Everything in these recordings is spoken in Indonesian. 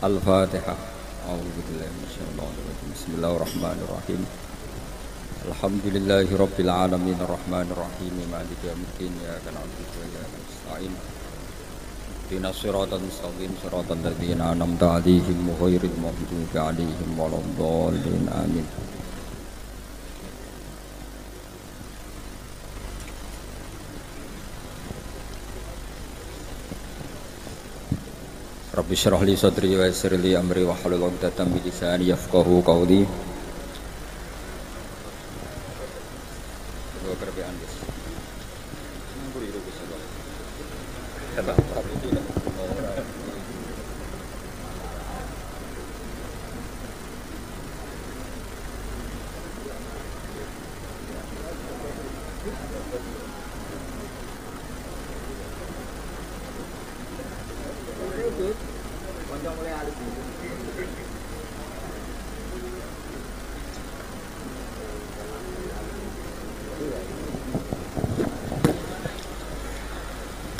Al-Fatihah. A'udzubillahi minasyaitonir rajim. Bismillahirrahmanirrahim. Alhamdulillahi rabbil alamin arrahmanir rahim maliki yaumiddin iyyaka na'budu wa iyyaka nasta'in. Ihdinas siratal mustaqim siratal ladzina an'amta 'alaihim ghairil maghdubi 'alaihim waladdallin. Amin. Rabbi syrah li sadri wa yassir li amri wa hlul 'uqdatam min lisani yafqahu qawli.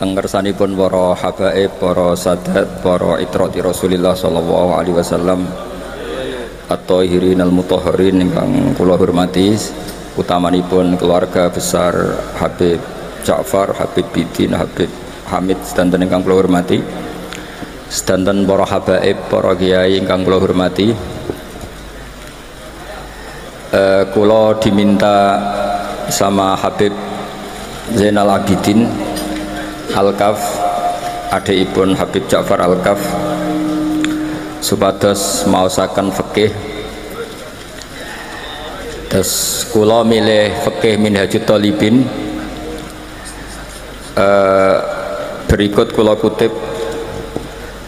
Tenggersanipun para habaib, para sadat, para itrati Rasulillah sallallahu alaihi wasallam, at-thahirin al-mutahharin ingkang kula hormati, utamanipun keluarga besar Habib Ja'far, Habib Bidin, Habib Hamid sedanten ingkang kula hormati, sedanten para habaib, para kiai ingkang kula hormati. Kula diminta sama Habib Zainal Abidin Al-Kaf, adikipun Habib Ja'far Al-Kaf, supados maosaken fikih. Terus kula milih fikih Minhajut Thalibin. Berikut kula kutip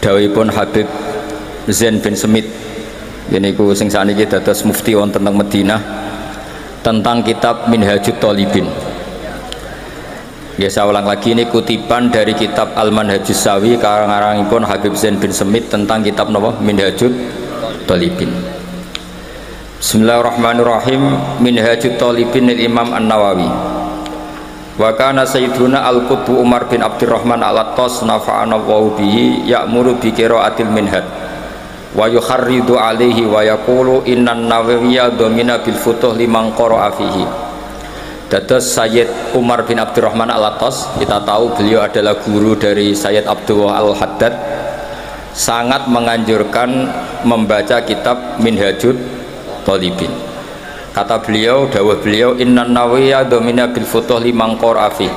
dawuhipun Habib Zain bin Semit, yaiku sing saniki dados mufti wonten teng Madinah, tentang kitab Minhajut Thalibin. Ya, saya ulang lagi, ini kutipan dari kitab Al-Manhajus Sawi karanganipun Habib Zain bin Semit tentang kitab napa Minhajut Thalibin. Bismillahirrahmanirrahim. Minhajut Thalibin Imam An-Nawawi. Wa kana sayyiduna Al-Qutbu Umar bin Abdurrahman Al-Attas nafa'ana wa bihi ya'muru bi qiraatil minhaj wa yukharridu alaihi wa yaqulu innan nawawiyya domina bil futuh liman qara'a fihi. Dados Sayyid Umar bin Abdurrahman Al-Attas, kita tahu beliau adalah guru dari Sayyid Abdullah Al-Haddad, sangat menganjurkan membaca kitab Minhajut Thalibin. Kata beliau, dawuh beliau, innan nawawiyya domina bil futuh liman qara'a fihi,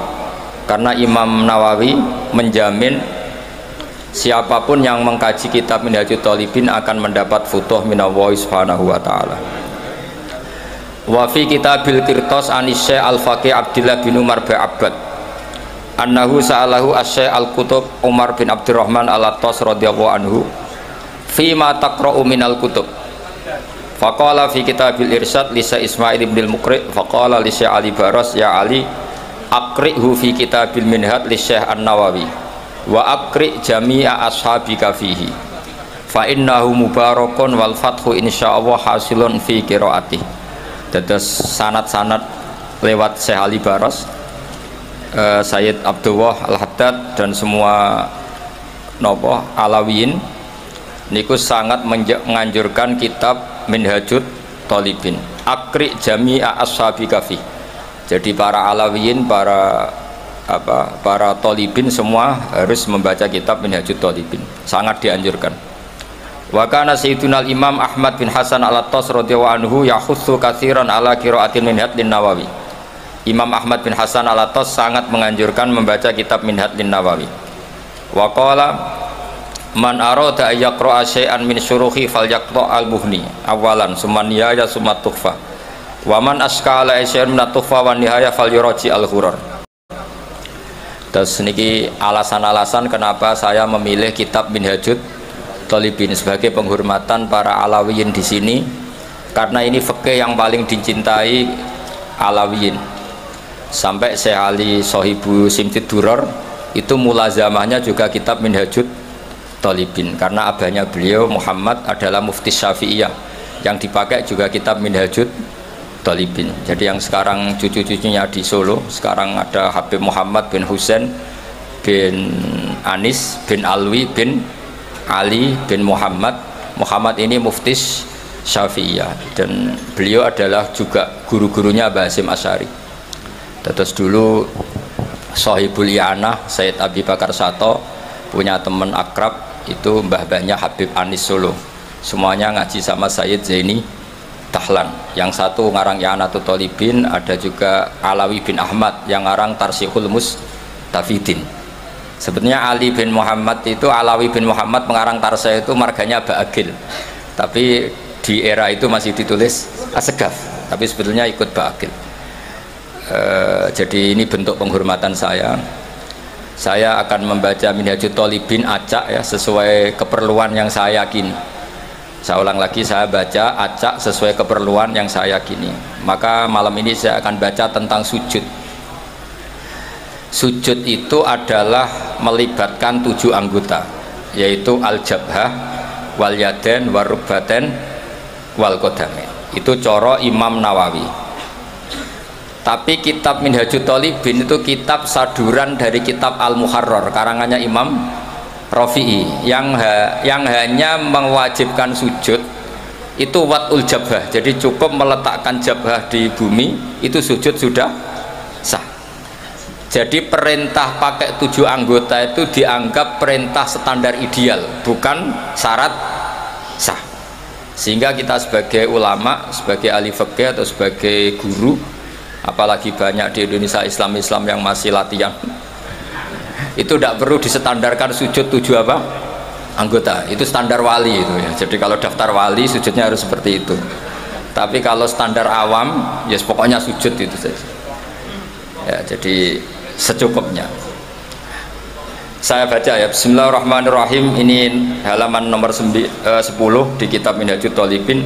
karena Imam Nawawi menjamin siapapun yang mengkaji kitab Minhajut Thalibin akan mendapat futuh minallahi subhanahu wa ta'ala. Wa fi kitabil Qirtas anis Syekh Al-Faqih Abdullah bin Umar bin Abbad annahu sa'alahu asy-Syekh Al-Qutub Umar bin Abdurrahman Al-Attas radhiyallahu anhu fi ma taqra'u minal kutub. Faqala fi kitabil Irsyad li Syekh Ismail bin Al-Muqri faqala li Syekh Ali Baras ya Ali aqri'hu fi kitabil Minhaj li Syekh An-Nawawi wa aqri' jami'a ashabika fihi fa innahu mubarakun wal fathu insyaallah hasilun fi qiraatih. Dados sanad-sanad lewat Syekh Ali Baras, Sayyid Abdullah Al-Haddad dan semua nopo Alawiyin niku sangat menganjurkan kitab Minhajut Thalibin. Akri jami'a ashabi kafi. Jadi para Alawiyin, para Thalibin semua harus membaca kitab Minhajut Thalibin. Sangat dianjurkan. Wa kana sayyiduna Imam Ahmad bin Hasan Al-Attas radhiyallahu anhu yakhussu katsiran ala qiraatil Minhaj lin Nawawi. Imam Ahmad bin Hasan Al-Attas sangat menganjurkan membaca kitab Minhaj lin Nawawi. Wa qala man arada ay yaqra'a syai'an min syuruhi falyaqra' al-Mughni awalan summa nihaya summa tukhfa. Wa man askala syai'an min tukhfa wa nihaya falyuraji al-Ghurar. Terus niki alasan-alasan kenapa saya memilih kitab Minhajut Thalibin sebagai penghormatan para Alawiyin di sini, karena ini fikih yang paling dicintai Alawiyin. Sampai Syekh Ali Sohibu Simtid Duror itu mulazamahnya juga kitab Minhajut Thalibin, karena abahnya beliau Muhammad adalah mufti Syafi'iyah, yang dipakai juga kitab Minhajut Thalibin. Jadi yang sekarang cucu-cucunya di Solo, sekarang ada Habib Muhammad bin Husain bin Anis bin Alwi bin Ali bin Muhammad. Muhammad ini muftis Syafi'iyah dan beliau adalah juga guru-gurunya Mbah Hasyim Asy'ari. Terus dulu Sohibul I'anah Sayyid Abi Bakar Sato punya teman akrab itu mbah-mbahnya Habib Anis Solo. Semuanya ngaji sama Sayyid Zaini Dahlan. Yang satu ngarang I'anatul Thalibin, ada juga Alawi bin Ahmad yang ngarang Tarsihul Mustafidin. Sebetulnya Ali bin Muhammad itu, Alawi bin Muhammad mengarang Tarsih itu marganya Ba'agil, tapi di era itu masih ditulis Asegaf, tapi sebetulnya ikut Ba'agil. Jadi ini bentuk penghormatan saya akan membaca Minhajut Thalibin acak ya, sesuai keperluan yang saya yakini. Saya ulang lagi, saya baca acak sesuai keperluan yang saya yakini. Maka malam ini saya akan baca tentang sujud. Sujud itu adalah melibatkan 7 anggota, yaitu al-jabhah, wal yaden, warubbaten, wal qadamain. Itu coro Imam Nawawi. Tapi kitab Minhajut Thalibin itu kitab saduran dari kitab Al-Muharrar karangannya Imam Rafi'i yang hanya mewajibkan sujud itu wat'ul jabhah. Jadi cukup meletakkan jabhah di bumi itu sujud sudah sah. Jadi perintah pakai 7 anggota itu dianggap perintah standar ideal, bukan syarat sah. Sehingga kita sebagai ulama, sebagai ahli fikih atau sebagai guru, apalagi banyak di Indonesia Islam yang masih latihan, itu tidak perlu distandarkan sujud 7 apa? Anggota. Itu standar wali itu ya. Jadi kalau daftar wali sujudnya harus seperti itu. Tapi kalau standar awam, ya pokoknya sujud itu saja. Ya, jadi secukupnya. Saya baca ya, Bismillahirrahmanirrahim. Ini halaman nomor 10 di kitab Minhajut Thalibin.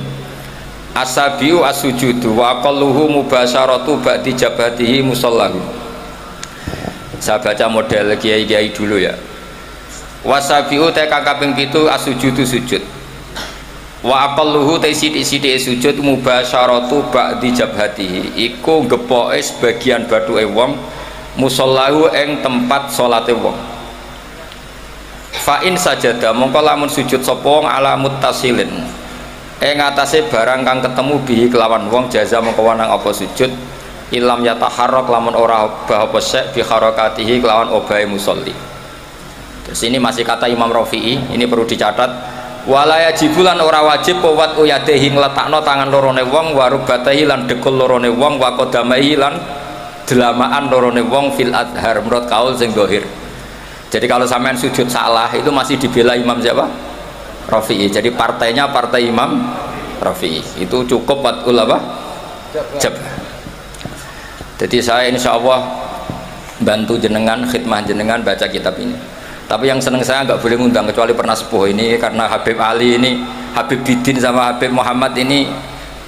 Asabiu as-sujudu wa aqalluhu mubasyaratu ba'di jabhatihi musallahu. Saya baca model kiai-kiai dulu ya. Wasabiu te kaping 7 as-sujudu sujud. Wa aqalluhu te sithik-sithike sujud mubasyaratu ba'di jabhatihi. Iku gepoke sebagian bathuke wong musallahu ing tempat salate wong. Fa in sajada mongko lamun sujud sapa wong ala muttasilin atase barang kang ketemu bihi kelawan wong jaza mongko wanang apa sujud ilam yataharrak lamun ora obah apa sek bi harakatihi kelawan obahe musolli. Terus ini masih kata Imam Rafi'i, ini perlu dicatat. Wala yajibulan ora wajib wat uyadehi ngletakno tangan lorone wong warubatahi lan dekul lorone wong wa qadamaihi lan delamaan lorone wong fil adhar menurut kaul sing dohir. Jadi kalau sampean sujud salah itu masih dibela Imam siapa? Rafi'i. Jadi partainya partai Imam Rafi'i. Itu cukup watul apa? Jabah. Jadi saya insya Allah bantu jenengan, khidmah jenengan baca kitab ini. Tapi yang seneng saya nggak boleh ngundang kecuali pernah sepuh ini, karena Habib Ali ini, Habib Bidin sama Habib Muhammad ini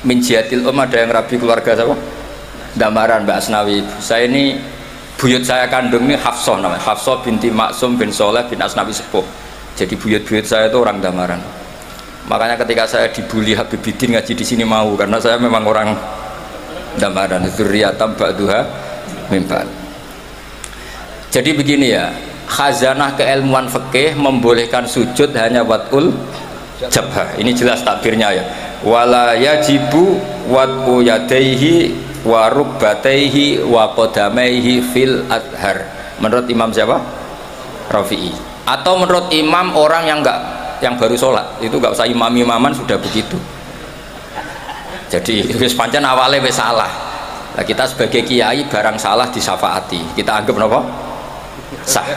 min jihatil ada yang rabi keluarga siapa? Damaran Mbak Asnawi. Saya ini buyut saya kandung ini Hafsah namanya, Hafsah binti Maksum bin Soleh bin Asnawi sepuh. Jadi buyut-buyut saya itu orang Damaran. Makanya ketika saya dibully Habib Bidin ngaji di sini mau, karena saya memang orang Damaran. Dzurriyatam ba'duha min ba'd. Jadi begini ya, khazanah keilmuan fikih membolehkan sujud hanya watul jabhah. Ini jelas takbirnya ya. Wala yajibu wat'u yadaihi wa rukbataihi wa qadamaihi fil adhar. Menurut Imam siapa? Rafi'i. Atau menurut imam orang yang baru sholat itu nggak usah imam-imaman sudah begitu. Jadi wis pancen awale wis salah. Nah, kita sebagai kiai barang salah disyafaati. Kita anggap apa? Sah.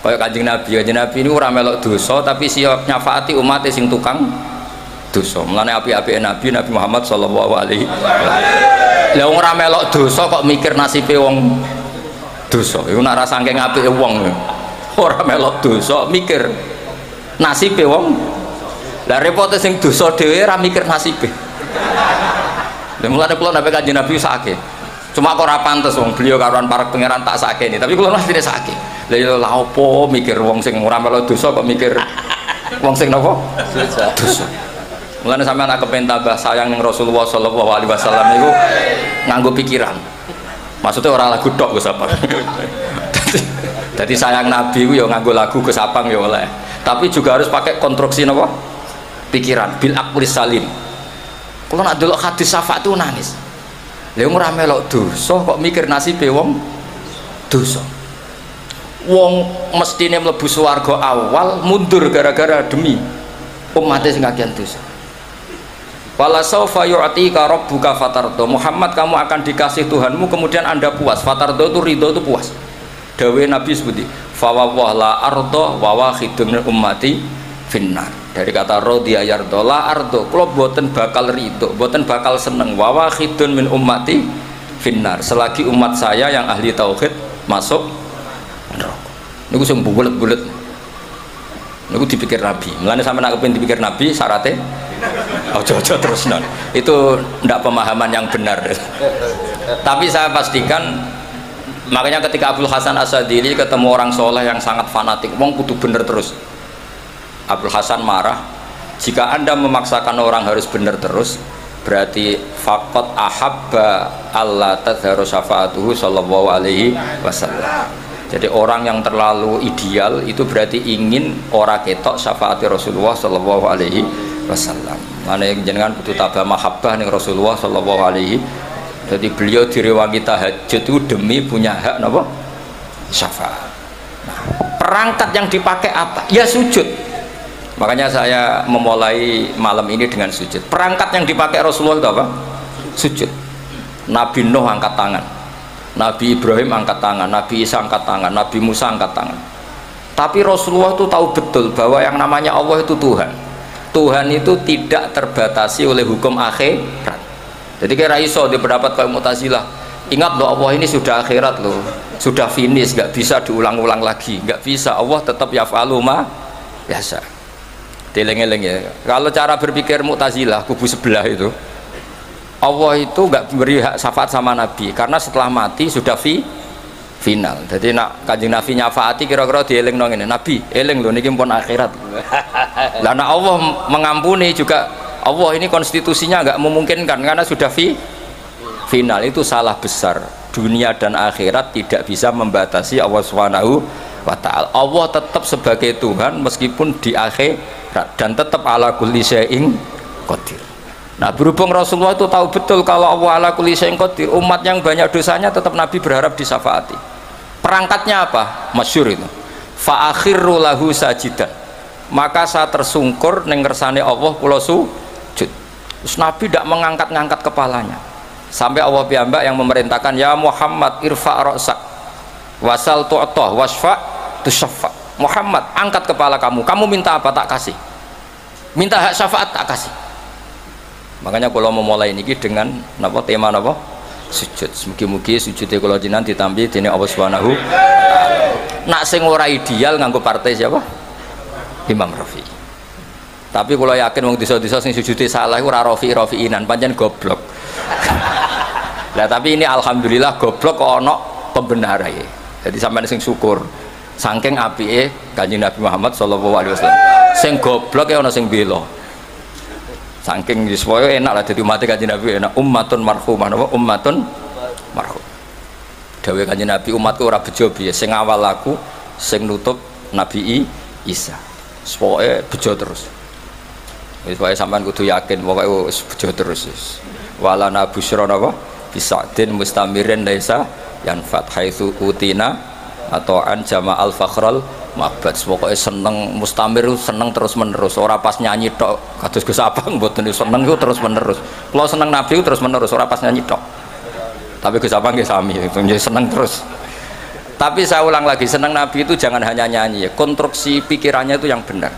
Kayak Kanjeng Nabi ini ora melok dosa tapi siap nyafaati umat sing tukang dosa. Mulane api-apike Nabi Muhammad sallallahu alaihi wasallam. Lah wong ora melok dosa kok mikir nasibe wong dosa. Iku nek ra saking apike wong. Ora melok dosa mikir nasibe wong. Lah repote sing dosa dhewe ora mikir nasibe. Lha mulane kula nek Kanjeng Nabi sakake. Cuma kok ora pantes wong beliau karuan para pangeran tak sakene, tapi kula mesti sakake. Lah ya lha opo mikir wong sing ora melok dosa kok mikir wong sing napa? Dosa. Mulane sampean nak kepen tambah sayang ning Rasulullah sallallahu alaihi wasallam niku nganggo pikiran. Maksudnya orang lagu tok Gus Apang. Jadi sayang Nabi ku ya nganggo lagu Gus Apang ya oleh. Tapi juga harus pakai konstruksi apa? Pikiran, bil aqli salim. Kalau nak delok hadis syafaat itu nangis. Lha ora melok dosa kok mikir nasibe wong dosa. Wong mestine mlebu swarga awal mundur gara-gara demi umatnya sing kagian dosa. Wala saufa yu'tika rabbuka fatardo. Muhammad, kamu akan dikasih Tuhanmu kemudian Anda puas. Fatardo itu ridho, itu puas. Dawe Nabi seperti fawwah la ardo wa wahidun ummati finnar. Dari kata rodiya yardo la ardo, kalau boten bakal ridho, boten bakal seneng, wa wahidun min ummati finnar. Selagi umat saya yang ahli tauhid masuk neraka. Niku sing bulet-bulet. Niku dipikir Nabi. Mulane sampeyan nak kepengin dipikir Nabi syaratnya ojo-ojo terus non. Itu ndak pemahaman yang benar. Tapi saya pastikan, makanya ketika Abdul Hasan Asadili ketemu orang soleh yang sangat fanatik, wong kudu bener terus. Abdul Hasan marah, jika Anda memaksakan orang harus bener terus, berarti faqat ahabba alla tadharu syafaatuhu sallallahu alaihi wasallam. Jadi orang yang terlalu ideal itu berarti ingin orang ketok syafaati Rasulullah sallallahu alaihi wasallam. Mana yang jenengan kudu tabah mahabbah ning Rasulullah sallallahu alaihi. Jadi beliau direwangi tahajud itu demi punya hak napa? Syafaat. Nah, perangkat yang dipakai apa? Ya sujud. Makanya saya memulai malam ini dengan sujud. Perangkat yang dipakai Rasulullah itu apa? Sujud. Nabi Nuh angkat tangan, Nabi Ibrahim angkat tangan, Nabi Isa angkat tangan, Nabi Musa angkat tangan. Tapi Rasulullah itu tahu betul bahwa yang namanya Allah itu Tuhan. Tuhan itu tidak terbatasi oleh hukum akhirat. Jadi kira iso di pendapat kaum Mu'tazilah, ingat loh, Allah ini sudah akhirat loh, sudah finish, nggak bisa diulang-ulang lagi, nggak bisa. Allah tetap yaf'alu ma yasha. Dileng-eleng ya. Kalau cara berpikir Mu'tazilah kubu sebelah itu, Allah itu nggak beri hak syafaat sama Nabi karena setelah mati sudah final. Jadi nak Kanjeng Nabi nyafaati kira-kira dieling nong ini, Nabi eling loh niki pun akhirat. Lah nak Allah mengampuni juga, Allah ini konstitusinya nggak memungkinkan karena sudah final. Itu salah besar. Dunia dan akhirat tidak bisa membatasi Allah Subhanahu wa ta'ala. Allah tetap sebagai Tuhan meskipun di akhirat dan tetap ala kulli syai'in qadir. Nah, berhubung Rasulullah itu tahu betul kalau Allah ala kulli syai'in qadir, umat yang banyak dosanya tetap Nabi berharap disyafaati. Perangkatnya apa? Masyhur itu. Fa akhirru lahu sajidan. Maka saya tersungkur ning ngersane Allah kula sujud. Terus Nabi tidak mengangkat-ngangkat kepalanya. Sampai Allah piyambak yang memerintahkan, ya Muhammad irfa' ra'sak wasal tu'tah wasfa' tusyaffa. Muhammad, angkat kepala kamu. Kamu minta apa tak kasih. Minta hak syafaat tak kasih. Makanya kalau memulai ini dengan napa tema napa? Sujud. Mugi-mugi sujudnya kalau jinan ditampi dene Allah Subhanahu. Nak sing ora ideal nganggo partai siapa? Imam Rafi'i. Tapi kalau yakin wong desa-desa sing sujudnya salah iku ora Rafi'inan, pancen goblok. Lah tapi ini alhamdulillah goblok kok ana pembenaran. Jadi sampean sing syukur. Saking apike Kanjeng Nabi Muhammad sallallahu alaihi wasallam. Sing goblok ya ana sing bela. Saking supaya enak lah dadi umat Kanjeng Nabi, enak ummatun marhumah, napa ummatun marhum. Dawuh Kanjeng Nabi, umatku ora bejo piye, sing awal aku, sing nutup Nabi Isa. Supaya bejo terus. Wis wae sampean kudu yakin pokoke wis bejo terus wis. Walana busyra napa bisadin mustamirin laisa yanfat haitsu utina atau an jama'al fakhral mabad. Pokoknya seneng mustamir, seneng terus menerus, ora pas nyanyi tok kados Gus Abang mboten seneng itu terus menerus. Kalau seneng Nabi terus menerus, ora pas nyanyi tok. Tapi Gus Abang nggih sami, seneng terus. Tapi saya ulang lagi, seneng Nabi itu jangan hanya nyanyi ya, konstruksi pikirannya itu yang benar.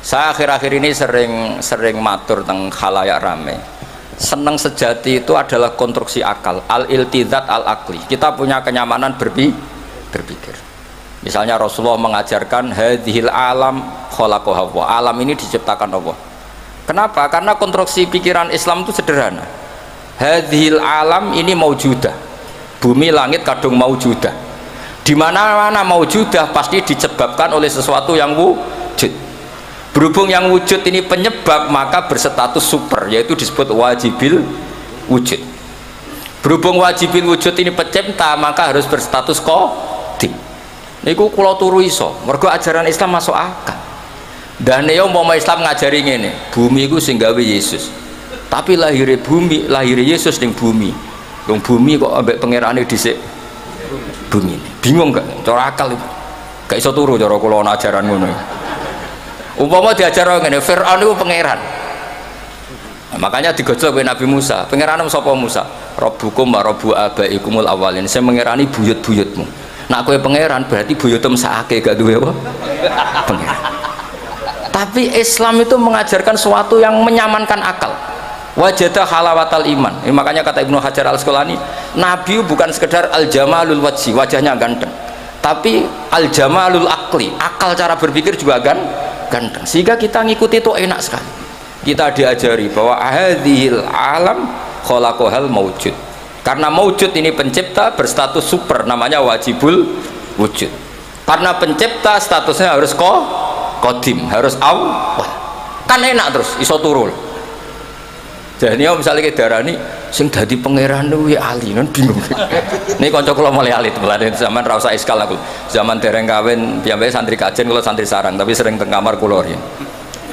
Saya akhir-akhir ini sering matur tentang khalayak rame. Seneng sejati itu adalah konstruksi akal, al-iltizat al-akli. Kita punya kenyamanan berpikir. Misalnya Rasulullah mengajarkan hadhil alam khalaqaha Allah. Alam ini diciptakan Allah. Kenapa? Karena konstruksi pikiran Islam itu sederhana. Hadhil alam ini maujudah. Bumi langit kadung maujudah. Di mana-mana maujudah pasti disebabkan oleh sesuatu yang wujud. Berhubung yang wujud ini penyebab, maka berstatus super, yaitu disebut wajibil wujud. Berhubung wajibil wujud ini pencipta, maka harus berstatus qadim. Niku kula turu iso, mergo ajaran Islam masuk akal. Dan yo umpama Islam ngajari ngene, bumi iku sing gawe Yesus. Tapi lahirnya bumi, lahirnya Yesus ning bumi. Wong bumi kok ambek pangerane dhisik bumi. Bingung gak? Cara akal itu. Gak iso turu cara kula ana ajaran ngono. Umpama diajar ngene, Firaun iku pangeran. Nah, makanya digojlok oleh Nabi Musa. Pangeran sapa Musa? Rabbukum wa rabbu abaikumul awalin. Saya mengerani buyut-buyutmu. Nak kowe pangeran berarti buyutem sakake gak duwe apa? Pangeran. Tapi Islam itu mengajarkan sesuatu yang menyamankan akal. Wajadah halawatal iman. Makanya kata Ibnu Hajar Al-Asqalani, Nabi bukan sekedar al-jamalul wajhi, wajahnya ganteng. Tapi al-jamalul akli, akal cara berpikir juga ganteng. Sehingga kita ngikuti itu enak sekali. Kita diajari bahwa hadhil alam khalaqahal maujud. Karena maujud ini pencipta berstatus super, namanya wajibul wujud. Karena pencipta statusnya harus qadim, harus awal. Kan enak terus iso turun. Jadi misalnya ke darani sing dadi pangeran kuwi ali, kan bingung. Ini kanca kula mulai alit, mulane zaman ra usah iskal aku. Zaman dereng kawin piyambake santri kajen, kula santri sarang, tapi sering teng kamar kula riyen.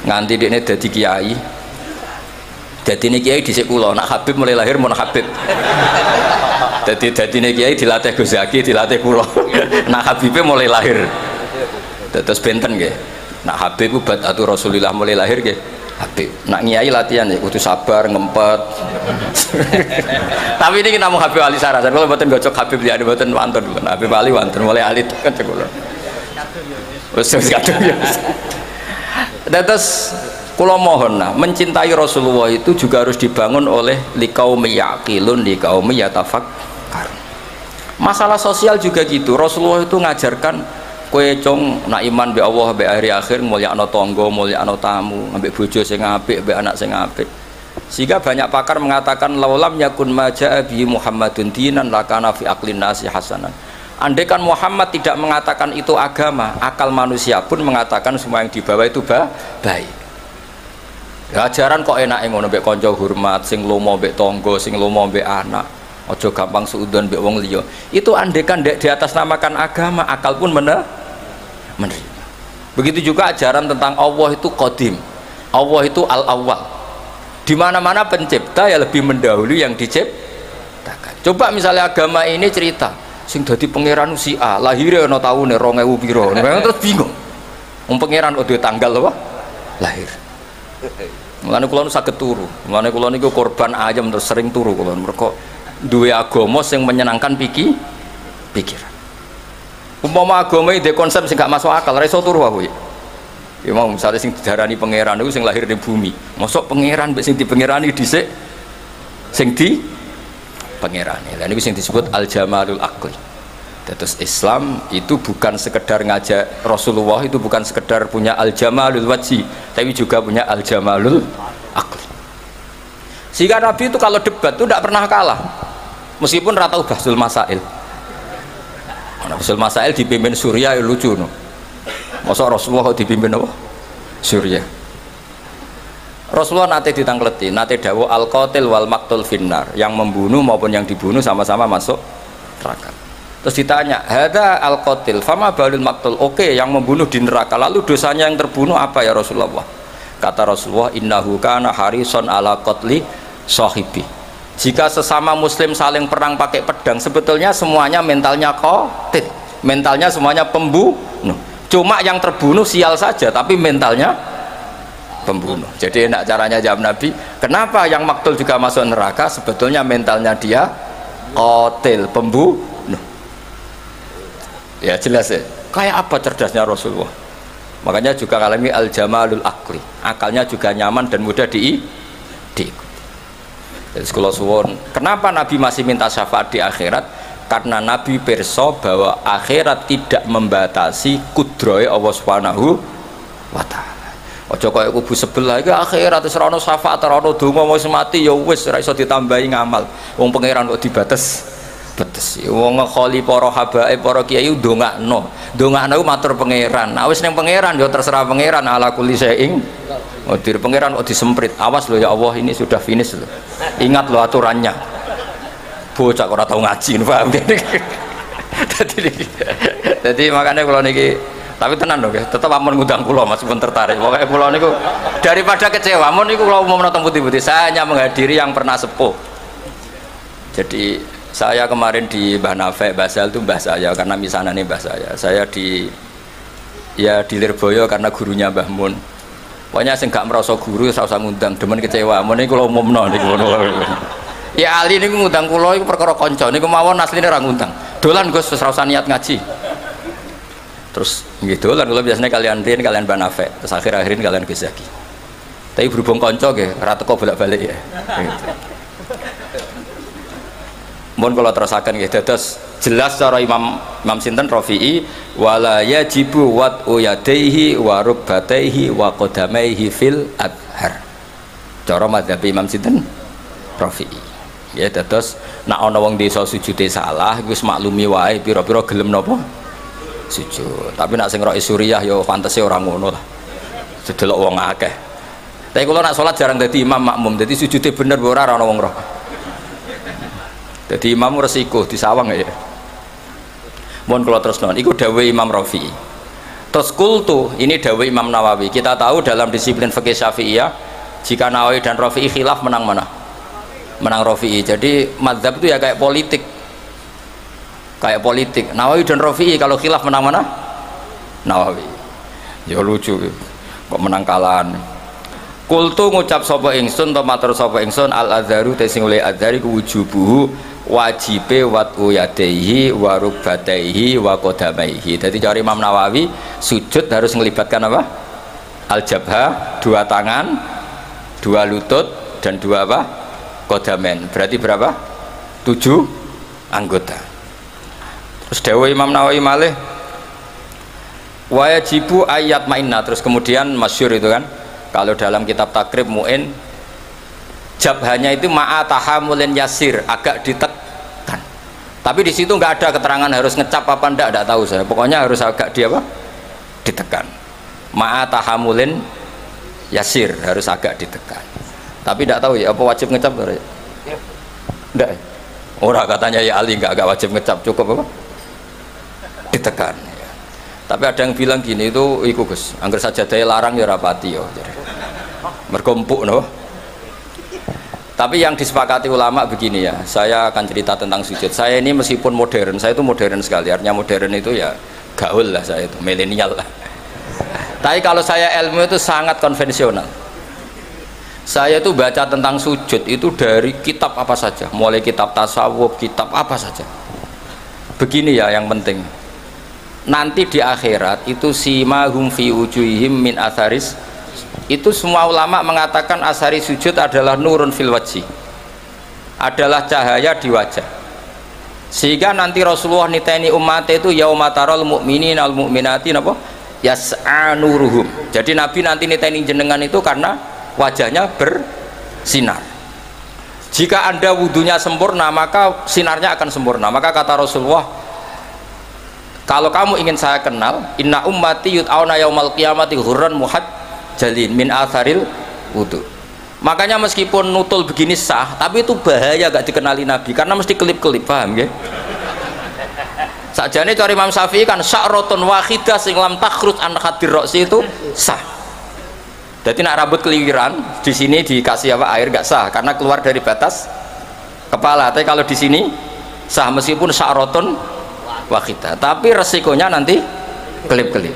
Nganti dekne dadi kiai. Dadine kiai dhisik kula, nak Habib mulai lahir mun Habib. Dadine kiai dilatih Gus Zaki, dilatih kula. Nak Habibe mulai lahir. Terus benten nggih. Nak Habib ku badatu Rasulillah mulai lahir nggih. Habib. Nak kiai latihan ya kudu sabar, ngempet. Tapi ini namung Habib Ali Sarasan. Kalau mboten gocok Habib liyane mboten wonten. Habib Ali wonten mulai alit kan kula. Wis kadung ya. Terus kula mohon nah, mencintai Rasulullah itu juga harus dibangun oleh liqaumi yaqilun, liqaumi yatafakkar. Masalah sosial juga gitu. Rasulullah itu ngajarkan kowe cong nak iman be Allah be hari akhir mulyakno tangga, mulyakno tamu, ambek bojo sing apik, ambek anak sing apik. Sehingga banyak pakar mengatakan laulam yakun maja'a bi Muhammadun dinan lakana fi aqlin nasi hasanan. Andai kan Muhammad tidak mengatakan itu agama, akal manusia pun mengatakan semua yang dibawa itu baik. Ya, ajaran kok enak ngono mbek kanca hormat, sing lomo mbek tangga, sing lomo mbek anak, aja gampang suudon mbek wong liya. Itu andai kan di atas namakan agama, akal pun menerima. Begitu juga ajaran tentang Allah itu qadim, Allah itu al-awwal. Di mana-mana pencipta ya lebih mendahului yang diciptakan. Coba misalnya agama ini cerita sing dadi pangeran si A lahirnya ana taune 2000 piro, terus bingung. Wong pangeran kok duwe tanggal apa? Lahir. Mulane kula nu saged turu. Mulane kula niku korban ayam terus sering turu kula mergo duwe agama sing menyenangkan pikiran. Umpama agama iki konsep sing gak masuk akal, ra iso turu aku ya. Ya mau misalnya sing didarani pangeran niku sing lahir di bumi. Mosok pangeran mbek sing dipangerani dhisik sing di pangerane. Lah niku sing disebut al-jamalul aqli. Terus Islam itu bukan sekedar ngajak, Rasulullah itu bukan sekedar punya al-jamalul wajhi, tapi juga punya al-jamalul aqli. Sehingga Nabi itu kalau debat itu tidak pernah kalah. Meskipun ratau bahsul masail. Bahsul masail dipimpin Surya ya lucu no. Masa Rasulullah dipimpin apa? Surya. Rasulullah nate ditangkleti, nate dawuh al-qatil wal maqtul finnar, yang membunuh maupun yang dibunuh sama-sama masuk neraka. Terus ditanya, hadza al-qatil fama balul maqtul, oke yang membunuh di neraka, lalu dosanya yang terbunuh apa ya Rasulullah? Kata Rasulullah, innahu kana harison ala qatli sahibi. Jika sesama muslim saling perang pakai pedang, sebetulnya semuanya mentalnya qatil, mentalnya semuanya pembunuh, cuma yang terbunuh sial saja tapi mentalnya pembunuh. Jadi enak caranya jawab Nabi, kenapa yang maktul juga masuk neraka? Sebetulnya mentalnya dia qatil, pembunuh. Ya jelas ya, kayak apa cerdasnya Rasulullah. Makanya juga alami al-jamalul aqli, akalnya juga nyaman dan mudah diikuti. Jadi sekolah suwon, kenapa Nabi masih minta syafaat di akhirat? Karena Nabi perso bahwa akhirat tidak membatasi kudroy Allah Subhanahu wa ta'ala. Ojo kaya kubu sebelah iki akhirat wis ora ono syafaat, ora ono donga wis mati ya wis ora iso ditambahi ngamal. Wong pangeran kok dibates. Betes. Wong kholi para habaib, para kiai ndongakno. Ndongakno matur pangeran. Nah wis ning pangeran ya terserah pangeran ala kulli syai'in. Dir pangeran kok disemprit. Awas loh ya Allah, ini sudah finish loh. Ingat loh aturannya. Bocah kok ora tau ngaji, paham. Jadi makanya kalau niki Tapi tenan dong ya, tetap amun ngundang kula meskipun tertarik. Pokoknya kula niku daripada kecewa, amun niku kula umum nonton putih-putih. Saya hanya menghadiri yang pernah sepuh. Jadi saya kemarin di Mbah Nafek, Basal itu mbah saya karena misanan ini mbah saya. Saya di Lirboyo karena gurunya Mbah Mun. Pokoknya sing gak merasa guru ora usah ngundang, demen kecewa. Amun niku kula umumno niku ngono. Ya ali niku ngundang kula iku perkara kanca niku mawon asline ora ngundang. Dolan Gus wis ora usah niat ngaji. Terus gitu kan kalau biasanya kalian Rin, kalian Banafe, terus akhir-akhirin kalian Gus Zaki. Tapi berhubung konco ke, rata kok bolak-balik ya. Gitu. Mohon kalau terusakan gitu, terus jelas cara Imam Sinten Rafi'i wala yajibu wat'u yadaihi wa rukbataihi wa qadamaihi fil adhar. Cara madzhab Imam Sinten Rafi'i. Ya terus nak ana wong desa sujude salah, wis maklumi wae pira-pira gelem napa? Sujud. Tapi nak sing roh Suriah ya fantasi orang ngono lah. Sedelok wong akeh. Tapi kalau nak sholat jarang dadi imam makmum, dadi sujudnya bener ora ana wong roh. Dadi imam resiko disawang ya. Mohon kalau terus non, iku dawuh Imam Rafi'i. Terus kultu, ini dawuh Imam Nawawi. Kita tahu dalam disiplin fikih Syafi'iyah, jika Nawawi dan Rafi'i khilaf menang mana? Menang Rafi'i. Jadi madzhab itu ya kayak politik. Kayak politik. Nawawi dan Rafi'i kalau khilaf menang mana? Nawawi. Ya lucu kok menang kalahan. Kultu ngucap sapa ingsun to matur sapa ingsun al adzaru te sing oleh adzari ku wujubuhu wajibe wat'u yadaihi wa rukbataihi wa qadamaihi. Jadi cari Imam Nawawi sujud harus melibatkan apa? Al jabhah, dua tangan, dua lutut dan dua apa? Qadamen. Berarti berapa? 7 anggota. Terus dawuh Imam Nawawi malih wajibu ayat mainna, terus kemudian masyhur itu kan kalau dalam kitab takrib mu'in jabhanya itu ma'a tahamulin yasir, agak ditekan, tapi di situ nggak ada keterangan harus ngecap apa ndak tahu saya, pokoknya harus agak di apa? Ditekan. Ma'a tahamulin yasir, harus agak ditekan, tapi ndak tahu ya apa wajib ngecap ya? Ndak. Ora katanya ya Ali nggak wajib ngecap, cukup apa? Ditekan ya. Tapi ada yang bilang gini itu iku Gus, angger saja daya larang ya rapati yo. Mergompuk no. Tapi yang disepakati ulama begini ya, saya akan cerita tentang sujud. Saya ini meskipun modern, saya itu modern sekali. Artinya modern itu ya gaul lah, saya itu milenial lah. Tapi kalau saya ilmu itu sangat konvensional. Saya itu baca tentang sujud itu dari kitab apa saja, mulai kitab tasawuf, kitab apa saja. Begini ya yang penting. Nanti di akhirat itu simahum fi wujuhihim min atharis, itu semua ulama mengatakan asari sujud adalah nurun fil wajhi, adalah cahaya di wajah, sehingga nanti Rasulullah niteni umat itu yaumatarul mu'minin al mu'minati napa yas'a nuruhum. Jadi Nabi nanti niteni jenengan itu karena wajahnya bersinar. Jika Anda wudunya sempurna maka sinarnya akan sempurna. Maka kata Rasulullah, kalau kamu ingin saya kenal, inna ummati yut'auna yaumal qiyamati hurran muhajjalin min atharil wudu. Makanya meskipun nutul begini sah, tapi itu bahaya gak dikenali Nabi karena mesti kelip-kelip, paham ya? Sakjane cari Imam Syafi'i kan sya'ratun wahidah sing lam takhruj an khadir ra'si itu sah. Jadi nak rambut keliwiran di sini dikasih apa air gak sah karena keluar dari batas kepala. Tapi kalau di sini sah meskipun sya'ratun wahidah, tapi resikonya nanti kelip-kelip.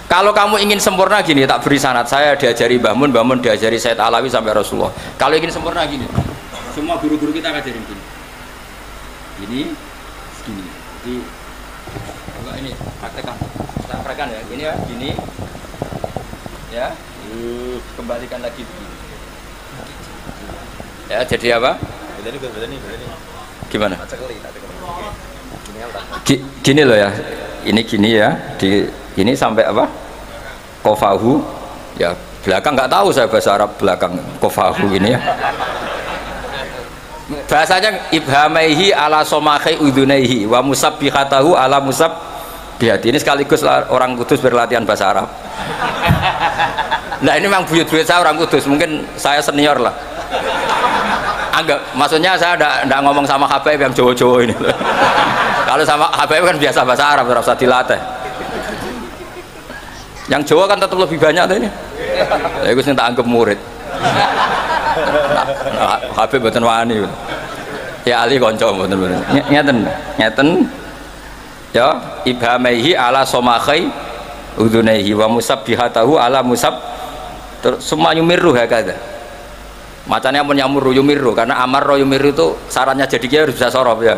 Kalau kamu ingin sempurna gini, tak beri sanad. Saya diajari Mbah Mun diajari Said Alawi sampai Rasulullah. Kalau ingin sempurna gini, semua guru-guru kita ngajarin gini. Gini. Jadi enggak ini praktekkan. Kita praktekkan ya. Gini ya, gini. Ya. Kembalikan lagi begini. Ya, jadi apa? Bedani. Gimana? Gini loh ya, ini gini ya, ini sampai apa? Kofahu, ya belakang nggak tahu saya bahasa Arab belakang kofahu ini ya. Bahasanya ibhamaihi ala somakai udunaihi wa musabbihatahu ala musabbihati. Ini sekaligus orang Kudus berlatihan bahasa Arab. Nah ini memang buyut-buyut saya orang Kudus, mungkin saya senior lah. Anggap, maksudnya saya tidak ngomong sama Habib yang Jawa-Jawa ini. Kalau sama Habib kan biasa bahasa Arab, ora usah dilatih. Yang Jawa kan tetap lebih banyak tuh ini. Ya iku sing tak anggap murid. Habib mboten wani. Ya ali kanca mboten. Ngeten. Ya, ibhamaihi ala somakhai udunaihi wa musabbihatahu ala musab. Terus semua yumirru hakada. Macamnya pun yumirru karena amarro yumirru itu syaratnya jadi kiai harus bisa sorof ya.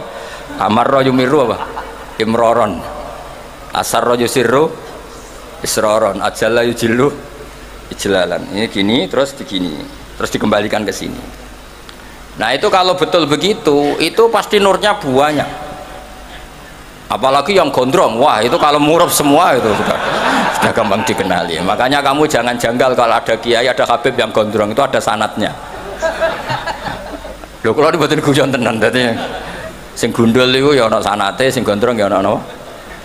Amarro yumirru apa? Imroron. Asarro yusirru isroron. Ajalla yujillu ijlalan. Ini gini terus begini. Terus dikembalikan ke sini. Nah, itu kalau betul begitu, itu pasti nurnya banyak. Apalagi yang gondrong, wah itu kalau murab semua itu sudah gampang dikenali. Makanya kamu jangan janggal kalau ada kiai, ada habib yang gondrong, itu ada sanatnya. Lho kalau dibuatin guyon tenan tadi, sing gundul itu ya ono sanate, sing gondrong ya ono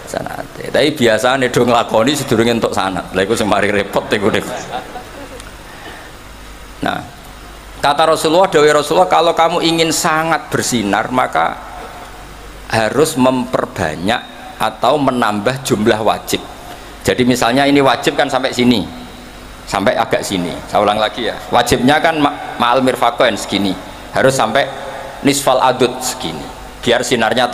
sanate. Tapi biasanya dong nglakoni sedurunge entuk sanat. Lha iku sing mari repot iku nek. Nah, kata Rasulullah, dawuh Rasulullah, kalau kamu ingin sangat bersinar maka harus memperbanyak atau menambah jumlah wajib. Jadi misalnya ini wajib kan sampai sini, sampai agak sini. Saya ulang lagi ya, wajibnya kan ma'al mirfaqain segini, harus sampai nisfal adud segini biar sinarnya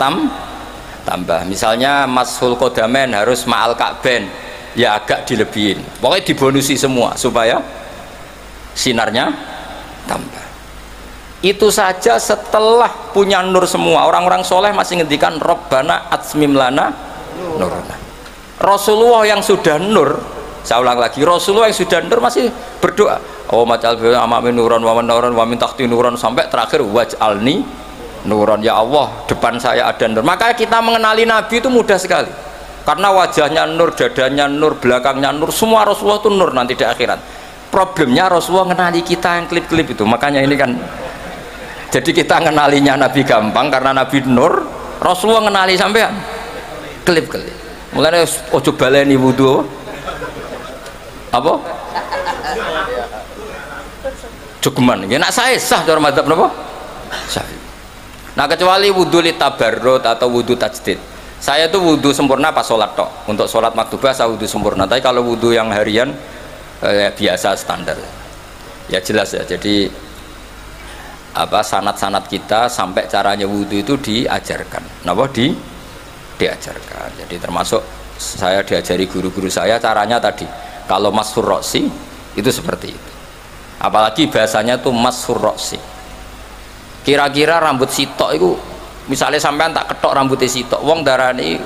tambah. Misalnya mashul qodamain harus ma'al ka'bain, ya agak dilebihin, pokoknya dibonusi semua supaya sinarnya tambah. Itu saja setelah punya nur semua. Orang-orang soleh masih ngendikan Rabbana atsmim lana nurna. Rasulullah yang sudah nur, saya ulang lagi, Rasulullah yang sudah nur masih berdoa, oh maj'al fi amami nuran wa nuran wa min tahti nuran, sampai terakhir waj'alni nuran, ya Allah depan saya ada nur. Maka kita mengenali Nabi itu mudah sekali, karena wajahnya nur, dadanya nur, belakangnya nur, semua Rasulullah itu nur nanti di akhirat. Problemnya Rasulullah mengenali kita yang klip-klip itu. Makanya ini kan, jadi kita mengenalinya Nabi gampang karena Nabi nur, Rasulullah mengenali sampean klip-klip. Mulane ojo baleni wudu apa? Cukuman. Ya nak saya sah cara madzhab napa? Sah. Nah, kecuali wudu li tabarrud atau wudu tajdid. Saya tuh wudu sempurna pas sholat tok. Untuk sholat maktubah saya wudu sempurna. Tapi kalau wudu yang harian biasa standar. Ya jelas ya. Jadi apa sanat-sanat kita sampai caranya wudu itu diajarkan. Napa diajarkan. Jadi termasuk saya diajari guru-guru saya caranya tadi. Kalau mashur roksi itu seperti itu. Apalagi bahasanya tuh mashur roksi. Kira-kira rambut sitok itu, misalnya sampean tak ketok rambutnya sitok, wong darani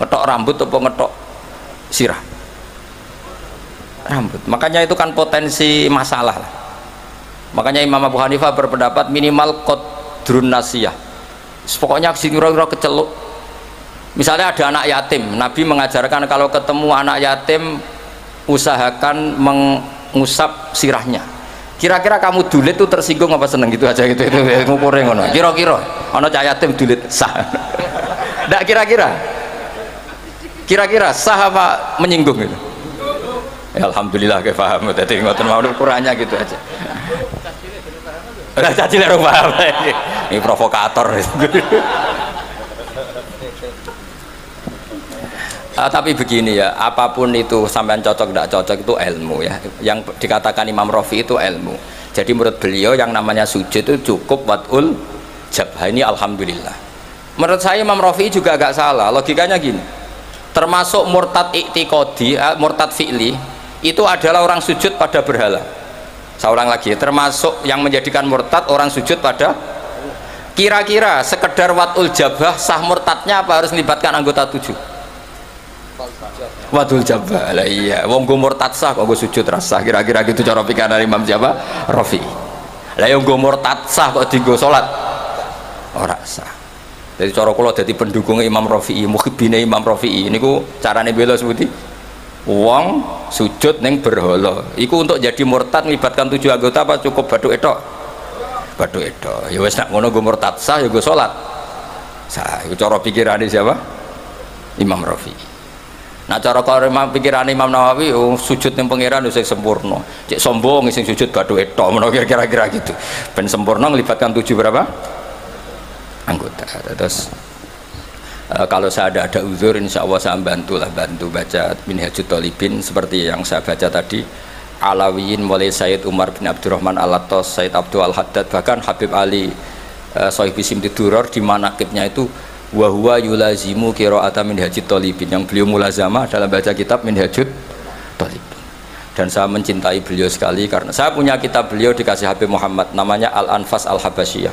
ngetok rambut atau ngetok sirah rambut. Makanya itu kan potensi masalah lah. Makanya Imam Abu Hanifah berpendapat minimal qadrun nasiyah. Pokoknya kira-kira keceluk. Misalnya ada anak yatim, Nabi mengajarkan kalau ketemu anak yatim usahakan mengusap sirahnya. Kira-kira kamu dulit tuh tersinggung apa seneng gitu aja gitu itu ngukurnya ngono. Kira-kira ana cah yatim dulit sah. Ndak kira-kira sah apa menyinggung gitu. Ya, alhamdulillah ke paham. Dadi ngoten mau ukurannya gitu aja. Ora caci lek paham. Ini provokator. Tapi begini ya, apapun itu sampean cocok tidak cocok itu ilmu ya. Yang dikatakan Imam Rafi itu ilmu. Jadi menurut beliau yang namanya sujud itu cukup watul jabhah, ini alhamdulillah. Menurut saya Imam Rafi juga agak salah. Logikanya gini, termasuk murtad i'tiqadi, murtad fi'li itu adalah orang sujud pada berhala. Saya ulang lagi, termasuk yang menjadikan murtad orang sujud pada. Kira-kira sekedar watul jabhah sah murtadnya apa harus melibatkan anggota 7? Wadul jabal, iya. Wong go murtad sah kok go sujud rasa. Kira-kira gitu cara pikiran Imam siapa? Rafi. Lah yang go murtad sah kok dienggo salat ora sah. Jadi cara kula dadi pendukung Imam Rafi'i, muhibbine Imam Rafi'i niku carane bela seperti wong sujud ning berhala. Iku untuk jadi murtad melibatkan 7 anggota apa cukup bathuk etok? Bathuk etok. Ya wis nak ngono go murtad sah ya go salat. Sah, iku cara pikirane siapa? Imam Rafi'i. Nah cara kalau pikiran Imam Nawawi sujud yang pangeran itu sempurna, cek sombong sing sujud batu etok, kira-kira gitu. Ben sempurna melibatkan 7 berapa anggota. Terus Kalau saya ada uzur, insya Allah saya bantu baca Minhajut Thalibin seperti yang saya baca tadi. Alawiyin mulai Sayyid Umar bin Abdurrahman Al-Attas, Sayyid Abdul Al-Haddad, bahkan Habib Ali Sohibi Simtiduror di manakibnya itu wa huwa yulazimu qira'ata Minhajut Thalibin, yang beliau mulazamah dalam baca kitab Minhajut Thalibin. Dan saya mencintai beliau sekali karena saya punya kitab beliau dikasih Habib Muhammad namanya Al-Anfas Al-Habasyiyah.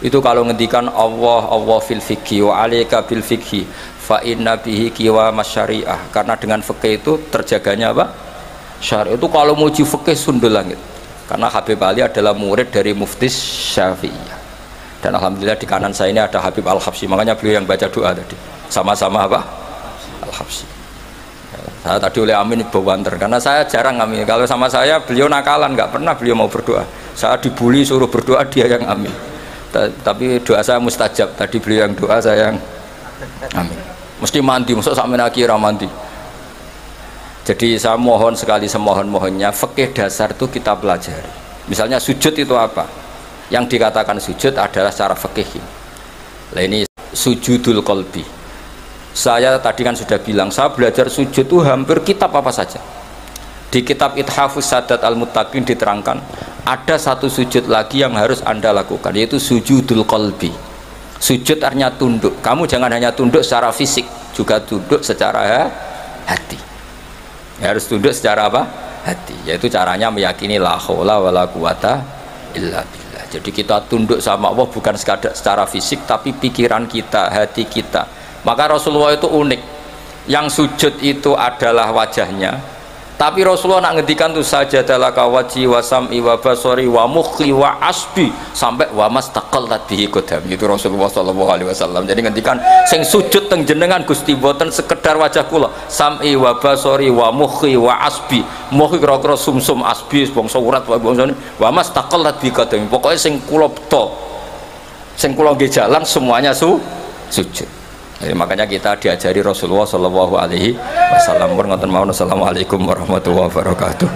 Itu kalau ngendikan Allah fil fikhi wa alaika bil fikhi fa inna bihi qiwa masyariah, karena dengan fikih itu terjaganya apa? Syariah. Itu kalau muji fikih sundul langit. Karena Habib Ali adalah murid dari Mufti Syafi'iyah. Dan alhamdulillah di kanan saya ini ada Habib Al-Habsyi, makanya beliau yang baca doa tadi. Sama-sama apa? Al-Habsyi. Saya tadi oleh Amin bawanter karena saya jarang amin. Kalau sama saya beliau nakalan, nggak pernah beliau mau berdoa. Saya dibully suruh berdoa, dia yang amin. Tapi doa saya mustajab. Tadi beliau yang doa, saya yang amin. Mesti mandi, masuk sampai akhirnya mandi. Jadi saya mohon sekali semohon-mohonnya, fikih dasar itu kita pelajari. Misalnya sujud itu apa? Yang dikatakan sujud adalah secara fikih. Nah ini sujudul qalbi. Saya tadi kan sudah bilang, saya belajar sujud itu hampir kitab apa saja. Di kitab Ithafus Sadat Al-Muttaqin diterangkan ada satu sujud lagi yang harus Anda lakukan, yaitu sujudul qalbi. Sujud artinya tunduk. Kamu jangan hanya tunduk secara fisik, juga tunduk secara hati. Ya, harus tunduk secara apa? Hati. Yaitu caranya meyakini la haula wala quwata illa billah. Jadi kita tunduk sama Allah bukan sekadar secara fisik, tapi pikiran kita, hati kita. Maka Rasulullah itu unik, yang sujud itu adalah wajahnya, tapi Rasulullah nak ngendikan tuh sajadalaka wajhi wa sam'i wa basari wa mukhi wa asbi sampai wa mastaqallat bihi qadam. Itu Rasulullah SAW. Jadi ngendikan sing sujud teng jenengan Gusti boten sekedar wajah kula, sam'i wa basari wa mukhi wa asbi. Mukhi kira-kira sumsum, asbi bangsa urat bangsa wa mastaqallat bihi qadam. Pokoknya sing kula beto, sing kula nggih jalan semuanya sujud. Jadi makanya kita diajari Rasulullah SAW. Assalamualaikum warahmatullahi wabarakatuh.